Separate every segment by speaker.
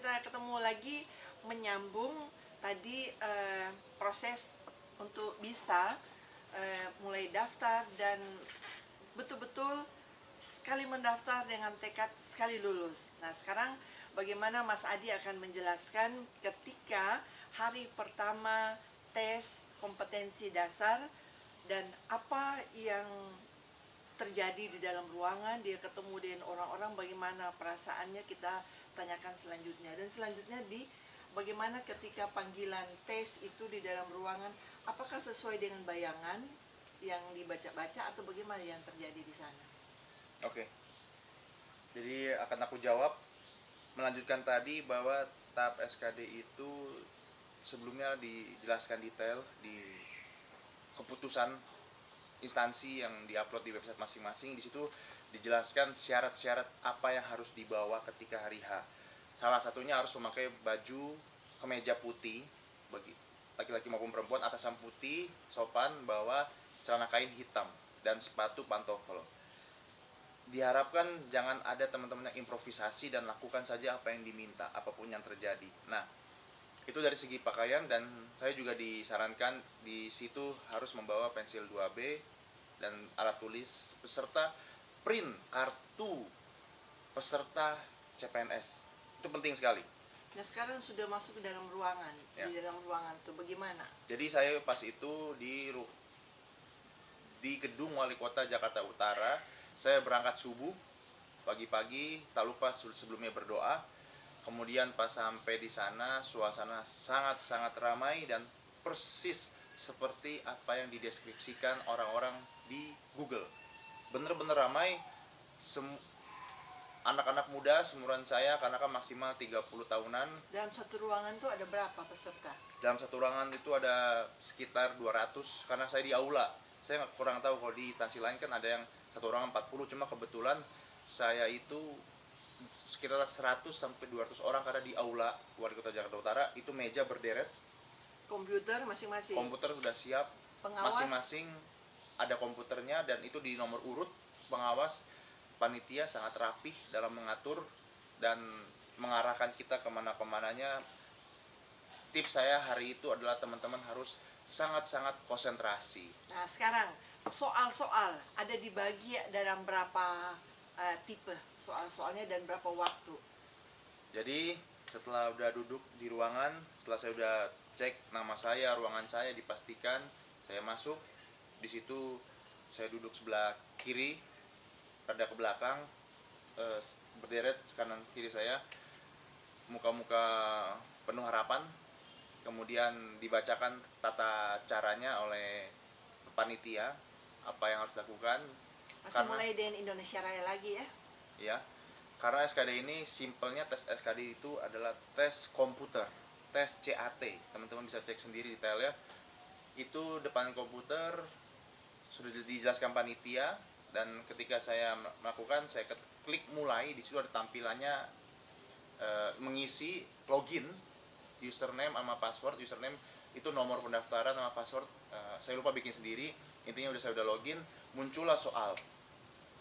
Speaker 1: kita ketemu lagi menyambung tadi proses untuk bisa mulai daftar dan betul-betul sekali mendaftar dengan tekad sekali lulus. Nah, sekarang bagaimana Mas Adi akan menjelaskan ketika hari pertama tes kompetensi dasar dan apa yang terjadi di dalam ruangan, dia ketemu dengan orang-orang, bagaimana perasaannya, kita tanyakan selanjutnya. Dan selanjutnya bagaimana ketika panggilan tes itu di dalam ruangan, apakah sesuai dengan bayangan yang dibaca-baca atau bagaimana yang terjadi di sana?
Speaker 2: Oke. Jadi akan aku jawab melanjutkan tadi bahwa tahap SKD itu sebelumnya dijelaskan detail di keputusan instansi yang diupload di website masing-masing. Di situ dijelaskan syarat-syarat apa yang harus dibawa ketika hari H. Salah satunya harus memakai baju kemeja putih bagi laki-laki maupun perempuan, atasan putih sopan, bawa celana kain hitam dan sepatu pantofel. Diharapkan jangan ada teman-teman yang improvisasi dan lakukan saja apa yang diminta, apapun yang terjadi. Nah, itu dari segi pakaian, dan saya juga disarankan di situ harus membawa pensil 2B dan alat tulis peserta print kartu peserta CPNS. Itu penting sekali.
Speaker 1: Nah, sekarang sudah masuk ke dalam ruangan.
Speaker 2: Ya.
Speaker 1: Di dalam ruangan itu bagaimana?
Speaker 2: Jadi saya pas itu di gedung Wali Kota Jakarta Utara, saya berangkat subuh pagi-pagi, tak lupa sebelumnya berdoa. Kemudian pas sampai di sana, suasana sangat-sangat ramai dan persis seperti apa yang dideskripsikan orang-orang di Google. Bener-bener ramai, anak-anak muda seumuran saya, karena kan maksimal 30 tahunan.
Speaker 1: Dalam satu ruangan itu ada berapa peserta?
Speaker 2: Dalam satu ruangan itu ada sekitar 200, karena saya di aula. Saya kurang tahu kalau di instansi lain kan ada yang satu ruangan 40, cuma kebetulan saya itu sekitar 100 sampai 200 orang karena di aula Wali Kota Jakarta Utara itu meja berderet,
Speaker 1: Komputer masing-masing.
Speaker 2: komputer sudah siap,
Speaker 1: Pengawas?
Speaker 2: masing-masing ada komputernya, dan itu di nomor urut. Pengawas, panitia sangat rapih dalam mengatur dan mengarahkan kita kemana-kemananya. Tips saya hari itu adalah teman-teman harus sangat-sangat konsentrasi.
Speaker 1: Nah, sekarang soal-soal ada dibagi dalam berapa tipe soal-soalnya dan berapa waktu?
Speaker 2: Jadi setelah udah duduk di ruangan, setelah saya udah cek nama saya, ruangan saya dipastikan, saya masuk. Di situ saya duduk sebelah kiri, rada ke belakang, berderet kanan kiri saya, muka-muka penuh harapan. Kemudian dibacakan tata caranya oleh panitia, apa yang harus dilakukan.
Speaker 1: Masih mulai dengan Indonesia Raya lagi ya?
Speaker 2: Ya, karena SKD ini simpelnya, tes SKD itu adalah tes komputer, tes CAT. Teman-teman bisa cek sendiri detailnya. Itu depan komputer sudah dijelaskan panitia, dan ketika saya melakukan, saya klik mulai. Di situ ada tampilannya mengisi login, username sama password. Username itu nomor pendaftaran, sama password saya lupa bikin sendiri. Intinya saya udah login, muncullah soal.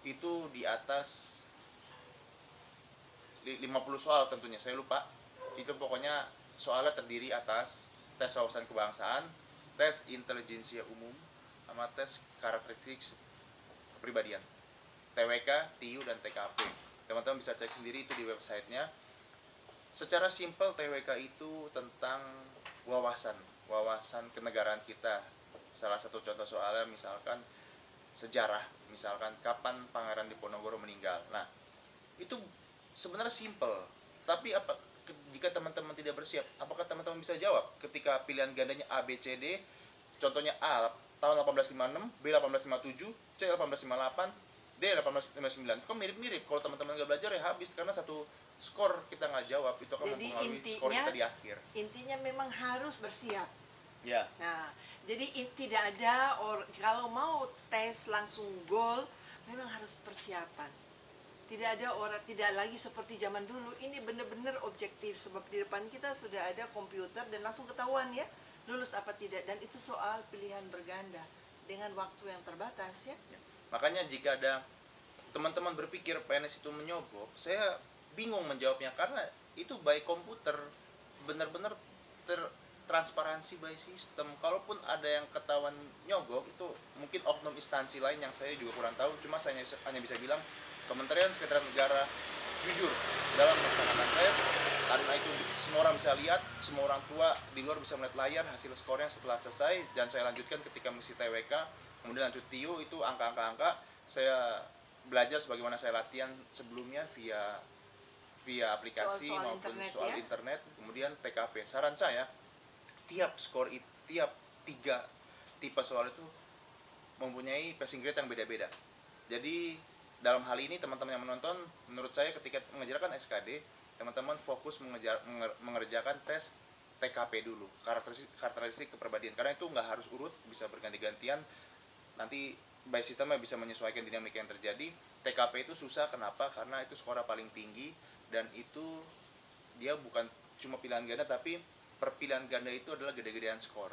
Speaker 2: Itu di atas 50 soal tentunya, saya lupa. Itu pokoknya soalnya terdiri atas tes wawasan kebangsaan, tes intelijensia umum, sama tes karakteristik kepribadian, TWK, TIU, dan TKP. Teman-teman bisa cek sendiri itu di websitenya. Secara simpel, TWK itu tentang wawasan kenegaraan kita. Salah satu contoh soalnya misalkan sejarah, misalkan kapan Pangeran Diponegoro meninggal. Nah, itu sebenarnya simple, tapi jika teman-teman tidak bersiap, apakah teman-teman bisa jawab ketika pilihan gandanya A, B, C, D? Contohnya A tahun 1856, B 1857, C 1858, D 1859. Kok mirip-mirip? Kalau teman-teman nggak belajar ya habis, karena satu skor kita nggak jawab itu akan mempengaruhi skor kita di akhir.
Speaker 1: Intinya memang harus bersiap.
Speaker 2: Ya.
Speaker 1: Nah, jadi tidak ada kalau mau tes langsung gol, memang harus persiapan. Tidak ada orang, tidak lagi seperti zaman dulu. Ini benar-benar objektif, sebab di depan kita sudah ada komputer dan langsung ketahuan ya lulus apa tidak. Dan itu soal pilihan berganda dengan waktu yang terbatas ya.
Speaker 2: Makanya jika ada teman-teman berpikir PNS itu menyogok, saya bingung menjawabnya karena itu by komputer, benar-benar transparansi by sistem. Kalaupun ada yang ketahuan nyogok, itu mungkin oknum instansi lain yang saya juga kurang tahu. Cuma saya hanya bisa bilang Kementerian Sekretariat Negara jujur dalam melaksanakan tes, karena itu semua orang bisa lihat, semua orang tua di luar bisa melihat layar hasil skornya setelah selesai. Dan saya lanjutkan ketika mengisi TWK, kemudian lanjut TIU, itu angka-angka saya belajar sebagaimana saya latihan sebelumnya via aplikasi
Speaker 1: Soal-soal
Speaker 2: maupun
Speaker 1: internet,
Speaker 2: soal
Speaker 1: ya?
Speaker 2: internet. Kemudian TKP, saran saya tiap skor tiap 3 tipe soal itu mempunyai passing grade yang beda-beda. Jadi dalam hal ini teman-teman yang menonton, menurut saya ketika mengerjakan SKD, teman-teman fokus mengerjakan tes TKP dulu, karakteristik kepribadian, karena itu nggak harus urut, bisa berganti-gantian, nanti by sistemnya bisa menyesuaikan dinamika yang terjadi. TKP itu susah, kenapa? Karena itu skornya paling tinggi, dan itu dia bukan cuma pilihan ganda, tapi per pilihan ganda itu adalah gede-gedean skor.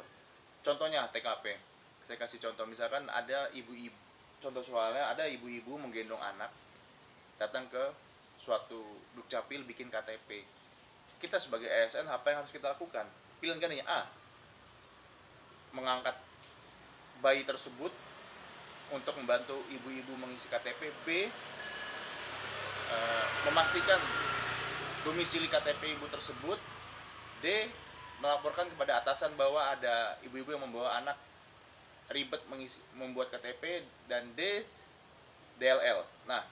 Speaker 2: Contohnya TKP, saya kasih contoh, misalkan ada ibu-ibu, contoh soalnya ada ibu-ibu menggendong anak datang ke suatu dukcapil bikin KTP. Kita sebagai ASN apa yang harus kita lakukan? Pilihan gandanya A, mengangkat bayi tersebut untuk membantu ibu-ibu mengisi KTP. B, memastikan domisili KTP ibu tersebut. D, melaporkan kepada atasan bahwa ada ibu-ibu yang membawa anak ribet membuat KTP. Dan D, DLL. Nah,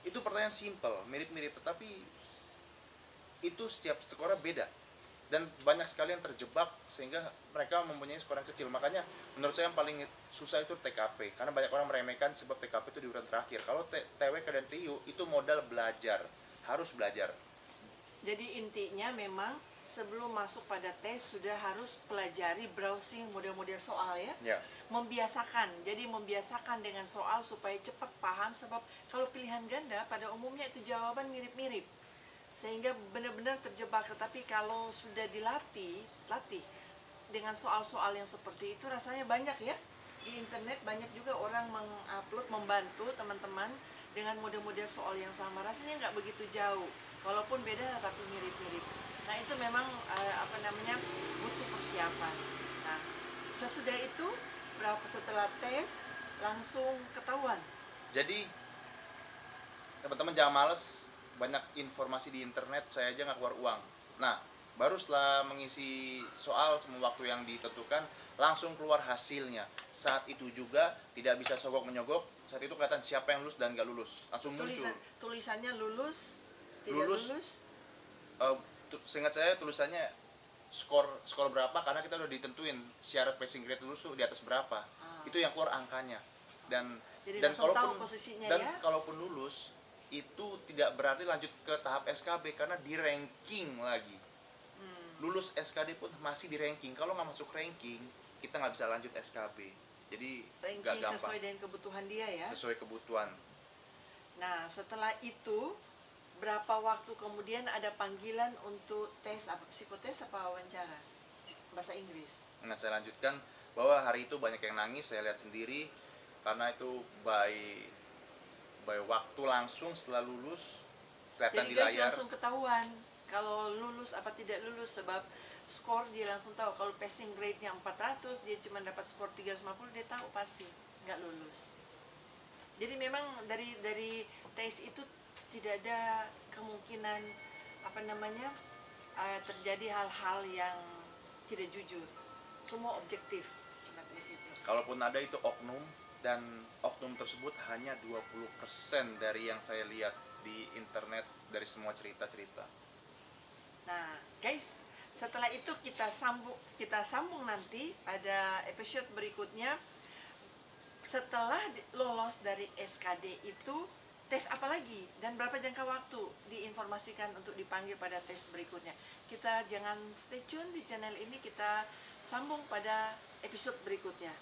Speaker 2: itu pertanyaan simple, mirip-mirip, tetapi itu setiap skornya beda, dan banyak sekali yang terjebak sehingga mereka mempunyai skor yang kecil. Makanya menurut saya yang paling susah itu TKP, karena banyak orang meremehkan sebab TKP itu di urutan terakhir. Kalau TWK dan TIU itu modal belajar, harus belajar.
Speaker 1: Jadi intinya memang sebelum masuk pada tes sudah harus pelajari browsing model-model soal, ya.
Speaker 2: Ya.
Speaker 1: Membiasakan, jadi membiasakan dengan soal supaya cepat paham, sebab kalau pilihan ganda pada umumnya itu jawaban mirip-mirip sehingga benar-benar terjebak. Tetapi kalau sudah latih dengan soal-soal yang seperti itu, rasanya banyak ya di internet, banyak juga orang mengupload, membantu teman-teman dengan model-model soal yang sama, rasanya nggak begitu jauh walaupun beda tapi mirip-mirip. Nah itu memang butuh persiapan. Nah sesudah itu setelah tes langsung ketahuan.
Speaker 2: Jadi teman-teman jangan males, banyak informasi di internet, saya aja nggak keluar uang. Nah, baru setelah mengisi soal semua waktu yang ditentukan, langsung keluar hasilnya. Saat itu juga tidak bisa sogok menyogok, saat itu kelihatan siapa yang lulus dan nggak lulus, langsung muncul.
Speaker 1: Tulisannya lulus, tidak
Speaker 2: Lulus.
Speaker 1: lulus.
Speaker 2: Seingat saya tulisannya skor berapa, karena kita udah ditentuin syarat passing grade lulus tuh di atas berapa. Itu yang keluar angkanya. Dan
Speaker 1: Jadi
Speaker 2: dan
Speaker 1: langsung
Speaker 2: kalaupun
Speaker 1: tahu posisinya,
Speaker 2: dan
Speaker 1: ya.
Speaker 2: kalaupun lulus itu tidak berarti lanjut ke tahap SKB, karena di ranking lagi. Lulus SKD pun masih di ranking. Kalau nggak masuk ranking, kita nggak bisa lanjut SKB. Jadi nggak
Speaker 1: Ranking
Speaker 2: gampang.
Speaker 1: sesuai dengan kebutuhan dia, ya.
Speaker 2: Sesuai kebutuhan.
Speaker 1: Nah setelah itu berapa waktu kemudian ada panggilan untuk tes, apa psikotes apa wawancara bahasa Inggris?
Speaker 2: Nah, saya lanjutkan bahwa hari itu banyak yang nangis, saya lihat sendiri, karena itu by waktu langsung setelah lulus kelihatan
Speaker 1: Jadi
Speaker 2: di
Speaker 1: guys
Speaker 2: layar.
Speaker 1: langsung ketahuan kalau lulus apa tidak lulus, sebab skor dia langsung tahu. Kalau passing grade-nya 400, dia cuma dapat skor 350, dia tahu pasti nggak lulus. Jadi memang dari tes itu tidak ada kemungkinan terjadi hal-hal yang tidak jujur. Semua objektif di situ.
Speaker 2: Kalaupun ada itu oknum, dan oknum tersebut hanya 20% dari yang saya lihat di internet dari semua cerita-cerita.
Speaker 1: Nah, guys, setelah itu kita sambung nanti pada episode berikutnya. Setelah lolos dari SKD itu tes apa lagi dan berapa jangka waktu diinformasikan untuk dipanggil pada tes berikutnya. Kita jangan stay tune di channel ini, kita sambung pada episode berikutnya.